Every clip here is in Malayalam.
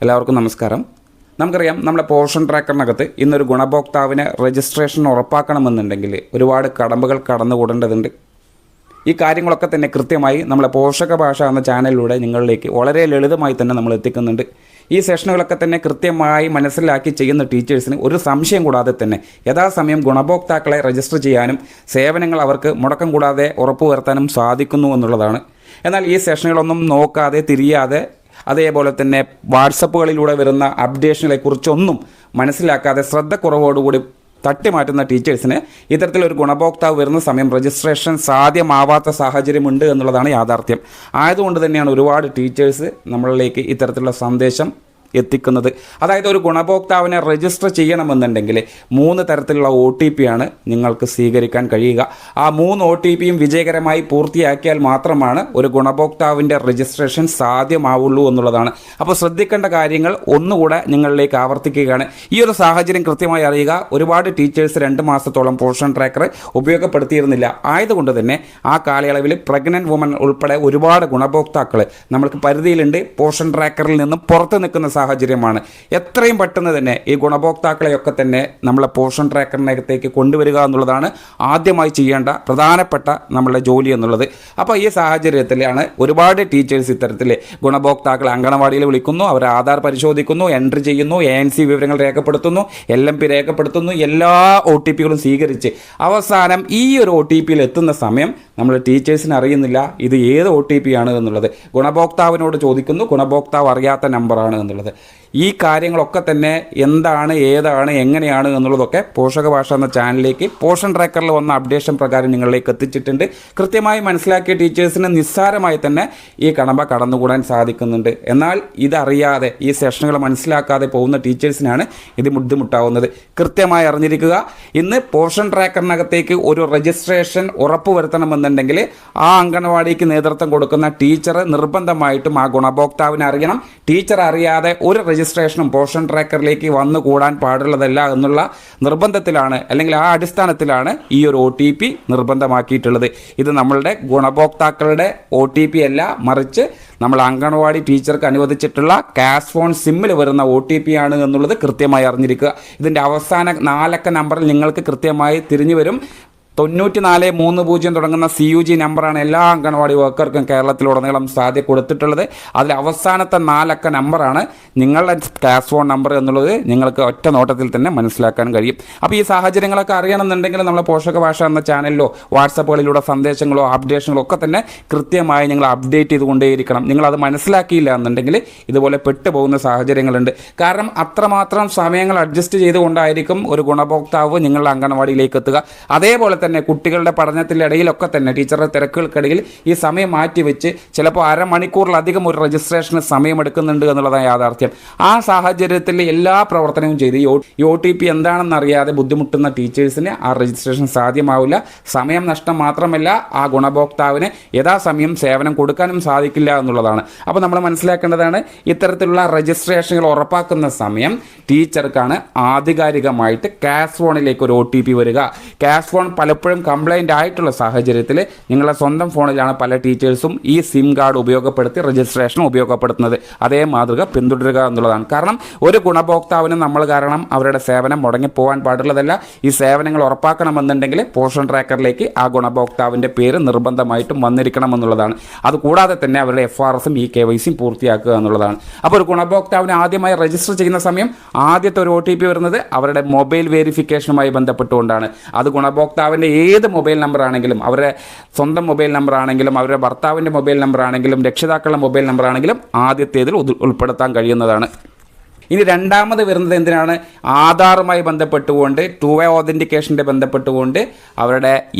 എല്ലാവർക്കും നമസ്കാരം. നമുക്കറിയാം, നമ്മുടെ പോർഷൻ ട്രാക്കറിനകത്ത് ഇന്നൊരു ഗുണഭോക്താവിന് രജിസ്ട്രേഷൻ ഉറപ്പാക്കണമെന്നുണ്ടെങ്കിൽ ഒരുപാട് കടമ്പകൾ കടന്നുകൂടേണ്ടതുണ്ട്. ഈ കാര്യങ്ങളൊക്കെ തന്നെ കൃത്യമായി നമ്മളെ പോഷക ഭാഷ എന്ന ചാനലിലൂടെ നിങ്ങളിലേക്ക് വളരെ ലളിതമായി തന്നെ നമ്മൾ എത്തിക്കുന്നുണ്ട്. ഈ സെഷനുകളൊക്കെ തന്നെ കൃത്യമായി മനസ്സിലാക്കി ചെയ്യുന്ന ടീച്ചേഴ്സിന് ഒരു സംശയം കൂടാതെ തന്നെ യഥാസമയം ഗുണഭോക്താക്കളെ രജിസ്റ്റർ ചെയ്യാനും സേവനങ്ങൾ അവർക്ക് മുടക്കം കൂടാതെ ഉറപ്പുവരുത്താനും സാധിക്കുന്നു എന്നുള്ളതാണ്. എന്നാൽ ഈ സെഷനുകളൊന്നും നോക്കാതെ തിരിയാതെ അതേപോലെ തന്നെ വാട്സപ്പുകളിലൂടെ വരുന്ന അപ്ഡേഷനുകളെക്കുറിച്ചൊന്നും മനസ്സിലാക്കാതെ ശ്രദ്ധക്കുറവോടുകൂടി തട്ടിമാറ്റുന്ന ടീച്ചേഴ്സിന് ഇത്തരത്തിലൊരു ഗുണഭോക്താവ് വരുന്ന സമയം രജിസ്ട്രേഷൻ സാധ്യമാവാത്ത സാഹചര്യമുണ്ട് എന്നുള്ളതാണ് യാഥാർത്ഥ്യം. ആയതുകൊണ്ട് തന്നെയാണ് ഒരുപാട് ടീച്ചേഴ്സ് നമ്മളിലേക്ക് ഇത്തരത്തിലുള്ള സന്ദേശം എത്തിക്കുന്നത്. അതായത് ഒരു ഗുണഭോക്താവിനെ രജിസ്റ്റർ ചെയ്യണമെന്നുണ്ടെങ്കിൽ 3 തരത്തിലുള്ള OTP ആണ് നിങ്ങൾക്ക് സ്വീകരിക്കാൻ കഴിയുക. ആ 3 OTPയും വിജയകരമായി പൂർത്തിയാക്കിയാൽ മാത്രമാണ് ഒരു ഗുണഭോക്താവിൻ്റെ രജിസ്ട്രേഷൻ സാധ്യമാവുള്ളൂ എന്നുള്ളതാണ്. അപ്പോൾ ശ്രദ്ധിക്കേണ്ട കാര്യങ്ങൾ ഒന്നുകൂടെ നിങ്ങളിലേക്ക് ആവർത്തിക്കുകയാണ്. ഈ ഒരു സാഹചര്യം കൃത്യമായി അറിയുക. ഒരുപാട് ടീച്ചേഴ്സ് 2 മാസത്തോളം പോർഷൻ ട്രാക്കർ ഉപയോഗപ്പെടുത്തിയിരുന്നില്ല. ആയതുകൊണ്ട് തന്നെ ആ കാലയളവിൽ പ്രഗ്നൻറ്റ് വുമൻ ഉൾപ്പെടെ ഒരുപാട് ഗുണഭോക്താക്കൾ നമ്മൾക്ക് പരിധിയിലുണ്ട്. പോർഷൻ ട്രാക്കറിൽ നിന്നും പുറത്ത് നിൽക്കുന്ന സാഹചര്യമാണ്. എത്രയും പെട്ടെന്ന് തന്നെ ഈ ഗുണഭോക്താക്കളെയൊക്കെ തന്നെ നമ്മളെ പോർഷൻ ട്രാക്കറിനകത്തേക്ക് കൊണ്ടുവരിക എന്നുള്ളതാണ് ആദ്യമായി ചെയ്യേണ്ട പ്രധാനപ്പെട്ട നമ്മളുടെ ജോലി എന്നുള്ളത്. അപ്പോൾ ഈ സാഹചര്യത്തിലാണ് ഒരുപാട് ടീച്ചേഴ്സ് ഇത്തരത്തിൽ ഗുണഭോക്താക്കളെ അങ്കണവാടിയിൽ വിളിക്കുന്നു, അവരെ ആധാർ പരിശോധിക്കുന്നു, എൻട്രി ചെയ്യുന്നു, ANC വിവരങ്ങൾ രേഖപ്പെടുത്തുന്നു, LMP രേഖപ്പെടുത്തുന്നു, എല്ലാ OTPകളും സ്വീകരിച്ച് അവസാനം ഈ ഒരു OTPയിൽ എത്തുന്ന സമയം നമ്മൾ ടീച്ചേഴ്സിന് അറിയുന്നില്ല ഇത് ഏത് OTP ആണ് എന്നുള്ളത്. ഗുണഭോക്താവിനോട് ചോദിക്കുന്നു, ഗുണഭോക്താവ് അറിയാത്ത നമ്പറാണ് എന്നുള്ളത്. ഈ കാര്യങ്ങളൊക്കെ തന്നെ എന്താണ്, ഏതാണ്, എങ്ങനെയാണ് എന്നുള്ളതൊക്കെ പോഷക ഭാഷ എന്ന ചാനലിലേക്ക് പോർഷൻ ട്രാക്കറിൽ വന്ന അപ്ഡേഷൻ പ്രകാരം നിങ്ങളിലേക്ക് എത്തിച്ചിട്ടുണ്ട്. കൃത്യമായി മനസ്സിലാക്കിയ ടീച്ചേഴ്സിന് നിസ്സാരമായി തന്നെ ഈ കടമ്പ കടന്നുകൂടാൻ സാധിക്കുന്നുണ്ട്. എന്നാൽ ഇതറിയാതെ ഈ സെഷനുകൾ മനസ്സിലാക്കാതെ പോകുന്ന ടീച്ചേഴ്സിനാണ് ഇത് ബുദ്ധിമുട്ടാവുന്നത്. കൃത്യമായി അറിഞ്ഞിരിക്കുക, ഇന്ന് പോർഷൻ ട്രാക്കറിനകത്തേക്ക് ഒരു രജിസ്ട്രേഷൻ ഉറപ്പുവരുത്തണമെന്നുണ്ടെങ്കിൽ ആ അംഗനവാടിക്ക് നേതൃത്വം കൊടുക്കുന്ന ടീച്ചർ നിർബന്ധമായിട്ടും ആ ഗുണഭോക്താവിനെ അറിയണം. ടീച്ചർ അറിയാതെ ഒരു രജിസ്ട്രേഷനും പോർഷൻ ട്രാക്കറിലേക്ക് വന്നു കൂടാൻ പാടുള്ളതല്ല എന്നുള്ള നിർബന്ധത്തിലാണ്, അല്ലെങ്കിൽ ആ അടിസ്ഥാനത്തിലാണ് ഈ ഒരു OTP നിർബന്ധമാക്കിയിട്ടുള്ളത്. ഇത് നമ്മളുടെ ഗുണഭോക്താക്കളുടെ OTP അല്ല, മറിച്ച് നമ്മൾ അംഗൻവാടി ടീച്ചർക്ക് അനുവദിച്ചിട്ടുള്ള ക്യാഷ് ഫോൺ സിമ്മിൽ വരുന്ന OTP ആണ് എന്നുള്ളത് കൃത്യമായി അറിഞ്ഞിരിക്കുക. ഇതിൻ്റെ അവസാന 4 അക്ക നമ്പറിൽ നിങ്ങൾക്ക് കൃത്യമായി തിരിഞ്ഞു വരും. 9430 തുടങ്ങുന്ന CUG നമ്പറാണ് എല്ലാ അംഗൻവാടി വർക്കർക്കും കേരളത്തിലുടനീളം സാധ്യത കൊടുത്തിട്ടുള്ളത്. അതിൽ അവസാനത്തെ 4 അക്ക നമ്പറാണ് നിങ്ങളുടെ ക്യാഷ് ഫോൺ നമ്പർ എന്നുള്ളത് നിങ്ങൾക്ക് ഒറ്റ നോട്ടത്തിൽ തന്നെ മനസ്സിലാക്കാൻ കഴിയും. അപ്പോൾ ഈ സാഹചര്യങ്ങളൊക്കെ അറിയണമെന്നുണ്ടെങ്കിൽ നമ്മൾ പോഷക ഭാഷ എന്ന ചാനലിലോ വാട്സപ്പുകളിലൂടെ സന്ദേശങ്ങളോ അപ്ഡേഷനുകളോ ഒക്കെ തന്നെ കൃത്യമായി നിങ്ങൾ അപ്ഡേറ്റ് ചെയ്തുകൊണ്ടേയിരിക്കണം. നിങ്ങളത് മനസ്സിലാക്കിയില്ല എന്നുണ്ടെങ്കിൽ ഇതുപോലെ പെട്ടുപോകുന്ന സാഹചര്യങ്ങളുണ്ട്. കാരണം അത്രമാത്രം സമയങ്ങൾ അഡ്ജസ്റ്റ് ചെയ്തുകൊണ്ടായിരിക്കും ഒരു ഗുണഭോക്താവ് നിങ്ങളുടെ അംഗൻവാടിയിലേക്ക് എത്തുക. അതേപോലെ തന്നെ കുട്ടികളുടെ പഠനത്തിൻ്റെ ഇടയിലൊക്കെ തന്നെ ടീച്ചറുടെ തിരക്കുകൾക്കിടയിൽ ഈ സമയം മാറ്റിവെച്ച് ചിലപ്പോൾ അരമണിക്കൂറിലധികം ഒരു രജിസ്ട്രേഷന് സമയമെടുക്കുന്നുണ്ട് എന്നുള്ളതാണ് യാഥാർത്ഥ്യം. ആ സാഹചര്യത്തിൽ എല്ലാ പ്രവർത്തനവും ചെയ്ത് ഈ OTP എന്താണെന്ന് അറിയാതെ ബുദ്ധിമുട്ടുന്ന ടീച്ചേഴ്സിന് ആ രജിസ്ട്രേഷൻ സാധ്യമാവില്ല. സമയം നഷ്ടം മാത്രമല്ല, ആ ഗുണഭോക്താവിന് യഥാസമയം സേവനം കൊടുക്കാനും സാധിക്കില്ല എന്നുള്ളതാണ്. അപ്പോൾ നമ്മൾ മനസ്സിലാക്കേണ്ടതാണ്, ഇത്തരത്തിലുള്ള രജിസ്ട്രേഷനുകൾ ഉറപ്പാക്കുന്ന സമയം ടീച്ചർക്കാണ് ആധികാരികമായിട്ട് ക്യാഷ് ഫോണിലേക്ക് ഒരു OTP വരിക. ക്യാഷ് ഫോൺ പലപ്പോഴും കംപ്ലൈൻ്റ് ആയിട്ടുള്ള സാഹചര്യത്തിൽ നിങ്ങളുടെ സ്വന്തം ഫോണിലാണ് പല ടീച്ചേഴ്സും ഈ സിം കാർഡ് ഉപയോഗപ്പെടുത്തി രജിസ്ട്രേഷൻ ഉപയോഗപ്പെടുത്തുന്നത്. അതേ മാതൃക പിന്തുടരുക എന്നുള്ളതാണ്. കാരണം ഒരു ഗുണഭോക്താവിന് നമ്മൾ കാരണം അവരുടെ സേവനം മുടങ്ങിപ്പോകാൻ പാടുള്ളതല്ല. ഈ സേവനങ്ങൾ ഉറപ്പാക്കണമെന്നുണ്ടെങ്കിൽ പോർഷൻ ട്രാക്കറിലേക്ക് ആ ഗുണഭോക്താവിൻ്റെ പേര് നിർബന്ധമായിട്ടും വന്നിരിക്കണം എന്നുള്ളതാണ്. അതുകൂടാതെ തന്നെ അവരുടെ FRSും KYCയും പൂർത്തിയാക്കുക എന്നുള്ളതാണ്. അപ്പോൾ ഒരു ഗുണഭോക്താവിനെ ആദ്യമായി രജിസ്റ്റർ ചെയ്യുന്ന സമയം ആദ്യത്തെ ഒരു OTP വരുന്നത് അവരുടെ മൊബൈൽ വെരിഫിക്കേഷനുമായി ബന്ധപ്പെട്ടുകൊണ്ടാണ്. അത് ഗുണഭോക്താവിൻ്റെ ഏത് മൊബൈൽ നമ്പർ ആണെങ്കിലും, അവരുടെ സ്വന്തം മൊബൈൽ നമ്പർ ആണെങ്കിലും, അവരുടെ ഭർത്താവിൻ്റെ മൊബൈൽ നമ്പർ ആണെങ്കിലും, രക്ഷിതാക്കളുടെ മൊബൈൽ നമ്പർ ആണെങ്കിലും ആദ്യത്തേതിൽ ഉൾപ്പെടുത്താൻ കഴിയുന്നതാണ്. ഇനി രണ്ടാമത് വരുന്നത് എന്തിനാണ്? ആധാറുമായി ബന്ധപ്പെട്ടുകൊണ്ട് 2-വേ ഓതൻറ്റിക്കേഷൻ്റെ ബന്ധപ്പെട്ടുകൊണ്ട് അവരുടെ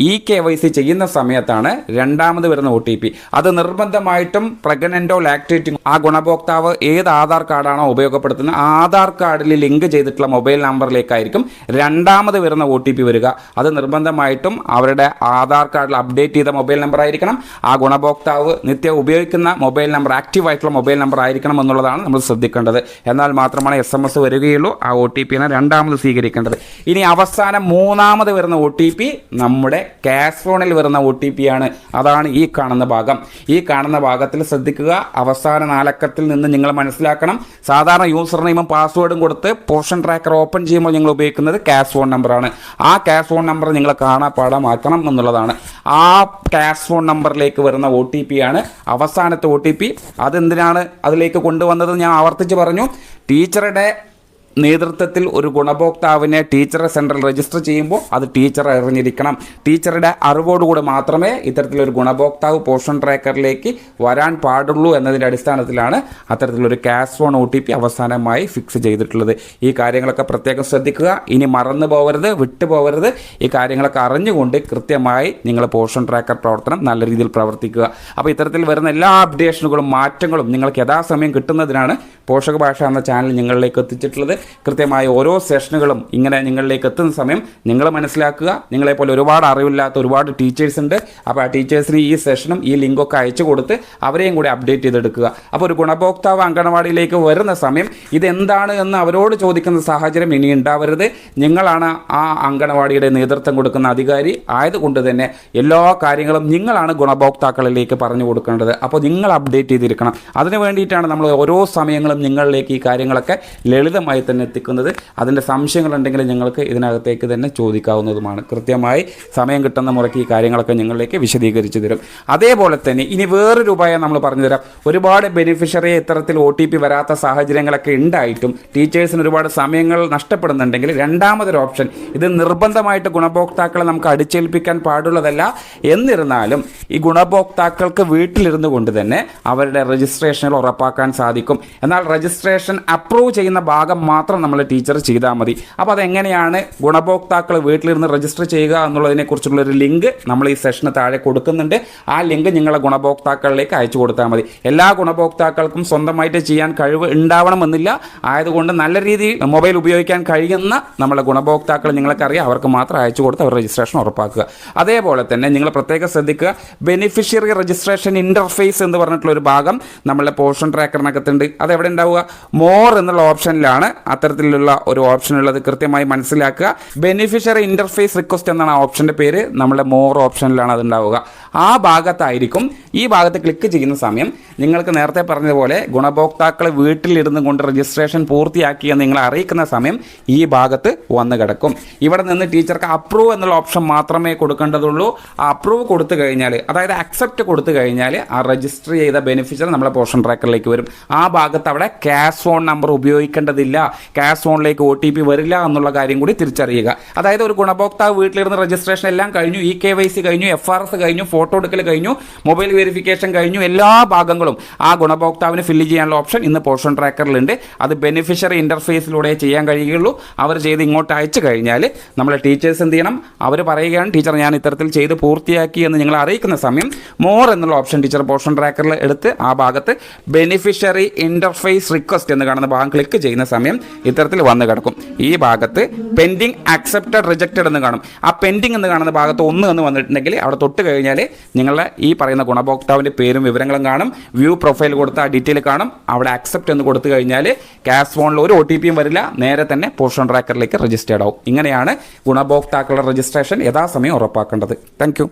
KYC ചെയ്യുന്ന സമയത്താണ് രണ്ടാമത് വരുന്ന OTP. അത് നിർബന്ധമായിട്ടും പ്രഗ്നൻറ്റോ ലാക്ടേറ്റിംഗ് ആ ഗുണഭോക്താവ് ഏത് ആധാർ കാർഡാണോ ഉപയോഗപ്പെടുത്തുന്നത് ആധാർ കാർഡിൽ ലിങ്ക് ചെയ്തിട്ടുള്ള മൊബൈൽ നമ്പറിലേക്കായിരിക്കും രണ്ടാമത് വരുന്ന OTP വരിക. അത് നിർബന്ധമായിട്ടും അവരുടെ ആധാർ കാർഡിൽ അപ്ഡേറ്റ് ചെയ്ത മൊബൈൽ നമ്പർ ആയിരിക്കണം. ആ ഗുണഭോക്താവ് നിത്യം ഉപയോഗിക്കുന്ന മൊബൈൽ നമ്പർ ആക്റ്റീവായിട്ടുള്ള മൊബൈൽ നമ്പർ ആയിരിക്കണം എന്നുള്ളതാണ് നമ്മൾ ശ്രദ്ധിക്കേണ്ടത്. എന്നാൽ മാത്രം മാത്രമാണ് SMS വരികയുള്ളൂ. ആ OTP ആണ് രണ്ടാമത് സ്വീകരിക്കേണ്ടത്. ഇനി അവസാനം മൂന്നാമത് വരുന്ന OTP നമ്മുടെ ക്യാഷ് ഫോണിൽ വരുന്ന OTP ആണ്. അതാണ് ഈ കാണുന്ന ഭാഗം. ഈ കാണുന്ന ഭാഗത്തിൽ ശ്രദ്ധിക്കുക. അവസാന 4 അക്കത്തിൽ നിന്ന് നിങ്ങൾ മനസ്സിലാക്കണം. സാധാരണ യൂസർ നെയിമും പാസ്വേഡും കൊടുത്ത് പോർഷൻ ട്രാക്കർ ഓപ്പൺ ചെയ്യുമ്പോൾ നിങ്ങൾ ഉപയോഗിക്കുന്നത് ക്യാഷ് ഫോൺ നമ്പറാണ്. ആ ക്യാഷ് ഫോൺ നമ്പർ നിങ്ങൾ കാണാപ്പാടമാക്കണം എന്നുള്ളതാണ്. ആ ക്യാഷ് ഫോൺ നമ്പറിലേക്ക് വരുന്ന OTP ആണ് അവസാനത്തെ OTP. അതെന്തിനാണ് അതിലേക്ക് കൊണ്ടുവന്നത് ഞാൻ ആവർത്തിച്ച് പറഞ്ഞു. ടീച്ചറുടെ നേതൃത്വത്തിൽ ഒരു ഗുണഭോക്താവിനെ ടീച്ചറെ സെൻട്രൽ രജിസ്റ്റർ ചെയ്യുമ്പോൾ അത് ടീച്ചർ അറിഞ്ഞിരിക്കണം. ടീച്ചറുടെ അറിവോടുകൂടി മാത്രമേ ഇത്തരത്തിലൊരു ഗുണഭോക്താവ് പോർഷൻ ട്രാക്കറിലേക്ക് വരാൻ പാടുള്ളൂ എന്നതിൻ്റെ അടിസ്ഥാനത്തിലാണ് അത്തരത്തിലൊരു ക്യാഷ് ഫോൺ OTP അവസാനമായി ഫിക്സ് ചെയ്തിട്ടുള്ളത്. ഈ കാര്യങ്ങളൊക്കെ പ്രത്യേകം ശ്രദ്ധിക്കുക. ഇനി മറന്നു പോകരുത്, വിട്ടുപോകരുത്. ഈ കാര്യങ്ങളൊക്കെ അറിഞ്ഞുകൊണ്ട് കൃത്യമായി നിങ്ങൾ പോർഷൻ ട്രാക്കർ പ്രവർത്തനം നല്ല രീതിയിൽ പ്രവർത്തിക്കുക. അപ്പോൾ ഇത്തരത്തിൽ വരുന്ന എല്ലാ അപ്ഡേഷനുകളും മാറ്റങ്ങളും നിങ്ങൾക്ക് യഥാസമയം കിട്ടുന്നതിനാണ് പോഷക ഭാഷ എന്ന ചാനൽ നിങ്ങളിലേക്ക് എത്തിച്ചിട്ടുള്ളത്. കൃത്യമായ ഓരോ സെഷനുകളും ഇങ്ങനെ നിങ്ങളിലേക്ക് എത്തുന്ന സമയം നിങ്ങൾ മനസ്സിലാക്കുക. നിങ്ങളെപ്പോലെ ഒരുപാട് അറിവില്ലാത്ത ഒരുപാട് ടീച്ചേഴ്സ് ഉണ്ട്. അപ്പോൾ ആ ടീച്ചേഴ്സിന് ഈ സെഷനും ഈ ലിങ്കൊക്കെ അയച്ചു കൊടുത്ത് അവരെയും കൂടി അപ്ഡേറ്റ് ചെയ്തെടുക്കുക. അപ്പോൾ ഒരു ഗുണഭോക്താവ് അങ്കണവാടിയിലേക്ക് വരുന്ന സമയം ഇതെന്താണ് എന്ന് അവരോട് ചോദിക്കുന്ന സാഹചര്യം ഇനി ഉണ്ടാവരുത്. നിങ്ങളാണ് ആ അങ്കണവാടിയുടെ നേതൃത്വം കൊടുക്കുന്ന അധികാരി ആയതുകൊണ്ട് തന്നെ എല്ലാ കാര്യങ്ങളും നിങ്ങളാണ് ഗുണഭോക്താക്കളിലേക്ക് പറഞ്ഞു കൊടുക്കേണ്ടത്. അപ്പോൾ നിങ്ങൾ അപ്ഡേറ്റ് ചെയ്തിരിക്കണം. അതിന് വേണ്ടിയിട്ടാണ് നമ്മൾ ഓരോ സമയങ്ങളും നിങ്ങളിലേക്ക് ഈ കാര്യങ്ങളൊക്കെ ലളിതമായി തന്നെ എത്തിക്കുന്നത്. അതിൻ്റെ സംശയങ്ങളുണ്ടെങ്കിൽ നിങ്ങൾക്ക് ഇതിനകത്തേക്ക് തന്നെ ചോദിക്കാവുന്നതുമാണ്. കൃത്യമായി സമയം കിട്ടുന്ന മുറയ്ക്ക് ഈ കാര്യങ്ങളൊക്കെ നിങ്ങളിലേക്ക് വിശദീകരിച്ചു തരും. അതേപോലെ തന്നെ ഇനി വേറൊരു ഉപായം നമ്മൾ പറഞ്ഞു തരാം. ഒരുപാട് ബെനിഫിഷ്യറിയെ ഇത്തരത്തിൽ OTP വരാത്ത സാഹചര്യങ്ങളൊക്കെ ഉണ്ടായിട്ടും ടീച്ചേഴ്സിന് ഒരുപാട് സമയങ്ങൾ നഷ്ടപ്പെടുന്നുണ്ടെങ്കിൽ രണ്ടാമതൊരു ഓപ്ഷൻ, ഇത് നിർബന്ധമായിട്ട് ഗുണഭോക്താക്കളെ നമുക്ക് അടിച്ചേൽപ്പിക്കാൻ പാടുള്ളതല്ല. എന്നിരുന്നാലും ഈ ഗുണഭോക്താക്കൾക്ക് വീട്ടിലിരുന്നു കൊണ്ട് തന്നെ അവരുടെ രജിസ്ട്രേഷനുകൾ ഉറപ്പാക്കാൻ സാധിക്കും. എന്നാൽ രജിസ്ട്രേഷൻ അപ്രൂവ് ചെയ്യുന്ന ഭാഗം മാത്രം നമ്മൾ ടീച്ചർ ചെയ്താൽ മതി. അപ്പോൾ അതെങ്ങനെയാണ് ഗുണഭോക്താക്കൾ വീട്ടിലിരുന്ന് രജിസ്റ്റർ ചെയ്യുക എന്നുള്ളതിനെക്കുറിച്ചുള്ളൊരു ലിങ്ക് നമ്മൾ ഈ സെഷന് താഴെ കൊടുക്കുന്നുണ്ട്. ആ ലിങ്ക് നിങ്ങളെ ഗുണഭോക്താക്കളിലേക്ക് അയച്ചു കൊടുത്താൽ മതി. എല്ലാ ഗുണഭോക്താക്കൾക്കും സ്വന്തമായിട്ട് ചെയ്യാൻ കഴിവ് ഉണ്ടാവണമെന്നില്ല. ആയതുകൊണ്ട് നല്ല രീതിയിൽ മൊബൈൽ ഉപയോഗിക്കാൻ കഴിയുന്ന നമ്മളെ ഗുണഭോക്താക്കൾ നിങ്ങൾക്കറിയാം, അവർക്ക് മാത്രം അയച്ചു കൊടുത്ത് അവർ രജിസ്ട്രേഷൻ ഉറപ്പാക്കുക. അതേപോലെ തന്നെ നിങ്ങൾ പ്രത്യേകം ശ്രദ്ധിക്കുക, ബെനിഫിഷ്യറി രജിസ്ട്രേഷൻ ഇൻ്റർഫേസ് എന്ന് പറഞ്ഞിട്ടുള്ള ഒരു ഭാഗം നമ്മളെ പോർഷൻ ട്രാക്കറിനകത്തുണ്ട്. അതെവിടെ ഉണ്ടാവുക? മോർ എന്നുള്ള ഓപ്ഷനിലാണ് അത്തരത്തിലുള്ള ഒരു ഓപ്ഷൻ ഉള്ളത്. കൃത്യമായി മനസ്സിലാക്കുക. ബെനിഫിഷ്യറി ഇൻ്റർഫേസ് റിക്വസ്റ്റ് എന്നാണ് ആ ഓപ്ഷൻ്റെ പേര്. നമ്മുടെ മോർ ഓപ്ഷനിലാണ് അത് ഉണ്ടാവുക. ആ ഭാഗത്തായിരിക്കും. ഈ ഭാഗത്ത് ക്ലിക്ക് ചെയ്യുന്ന സമയം നിങ്ങൾക്ക് നേരത്തെ പറഞ്ഞതുപോലെ ഗുണഭോക്താക്കൾ വീട്ടിലിരുന്ന് കൊണ്ട് രജിസ്ട്രേഷൻ പൂർത്തിയാക്കിയെന്ന് നിങ്ങളെ അറിയിക്കുന്ന സമയം ഈ ഭാഗത്ത് വന്ന് കിടക്കും. ഇവിടെ നിന്ന് ടീച്ചർക്ക് അപ്രൂവ് എന്നുള്ള ഓപ്ഷൻ മാത്രമേ കൊടുക്കേണ്ടതുള്ളൂ. ആ അപ്രൂവ് കൊടുത്തു കഴിഞ്ഞാൽ, അതായത് അക്സെപ്റ്റ് കൊടുത്തു കഴിഞ്ഞാൽ ആ രജിസ്റ്റർ ചെയ്ത ബെനിഫിഷ്യറി നമ്മളെ പോർഷൻ ട്രാക്കറിലേക്ക് വരും. ആ ഭാഗത്ത് അവിടെ ക്യാഷ് ഫോൺ നമ്പർ ഉപയോഗിക്കേണ്ടതില്ല, ക്യാഷ് ഫോണിലേക്ക് OTP വരില്ല എന്നുള്ള കാര്യം കൂടി തിരിച്ചറിയുക. അതായത് ഒരു ഗുണഭോക്താവ് വീട്ടിലിരുന്ന് രജിസ്ട്രേഷൻ എല്ലാം കഴിഞ്ഞു, EKYC കഴിഞ്ഞു, FRS കഴിഞ്ഞു, ഫോട്ടോ എടുക്കൽ കഴിഞ്ഞു, മൊബൈൽ വെരിഫിക്കേഷൻ കഴിഞ്ഞു, എല്ലാ ഭാഗങ്ങളും ആ ഗുണഭോക്താവിന് ഫില്ല് ചെയ്യാനുള്ള ഓപ്ഷൻ ഇന്ന് പോർഷൻ ട്രാക്കറിലുണ്ട്. അത് ബെനിഫിഷ്യറി ഇൻ്റർഫേസിലൂടെ ചെയ്യാൻ കഴിയുകയുള്ളൂ. അവർ ചെയ്ത് ഇങ്ങോട്ട് അയച്ചു കഴിഞ്ഞാൽ നമ്മളെ ടീച്ചേഴ്സ് എന്ത് ചെയ്യണം? അവർ പറയുകയാണ്, ടീച്ചർ ഞാൻ ഇത്തരത്തിൽ ചെയ്ത് പൂർത്തിയാക്കി എന്ന് നിങ്ങൾ അറിയിക്കുന്ന സമയം മോർ എന്നുള്ള ഓപ്ഷൻ ടീച്ചർ പോർഷൻ ട്രാക്കറിൽ എടുത്ത് ആ ഭാഗത്ത് ബെനിഫിഷ്യറി ഇൻ്റർഫേസ് റിക്വസ്റ്റ് എന്ന് കാണുന്ന ഭാഗം ക്ലിക്ക് ചെയ്യുന്ന സമയം ഇത്തരത്തിൽ വന്ന് കിടക്കും. ഈ ഭാഗത്ത് പെൻഡിങ് ആക്സെപ്റ്റഡ് റിജക്റ്റഡ് എന്ന് കാണും. ആ പെൻഡിങ് എന്ന് കാണുന്ന ഭാഗത്ത് 1 എന്ന് വന്നിട്ടുണ്ടെങ്കിൽ അവിടെ തൊട്ട് കഴിഞ്ഞാൽ നിങ്ങളുടെ ഈ പറയുന്ന ഗുണഭോക്താവിൻ്റെ പേരും വിവരങ്ങളും കാണും. വ്യൂ പ്രൊഫൈൽ കൊടുത്ത ആ ഡീറ്റെയിൽ കാണും. അവിടെ ആക്സെപ്റ്റ് എന്ന് കൊടുത്തു കഴിഞ്ഞാൽ ക്യാഷ് ഫോണിൽ ഒരു OTPയും വരില്ല, നേരെ തന്നെ പോർഷൻ ട്രാക്കറിലേക്ക് രജിസ്റ്റേർഡ് ആവും. ഇങ്ങനെയാണ് ഗുണഭോക്താക്കളുടെ രജിസ്ട്രേഷൻ യഥാസമയം ഉറപ്പാക്കേണ്ടത്. താങ്ക്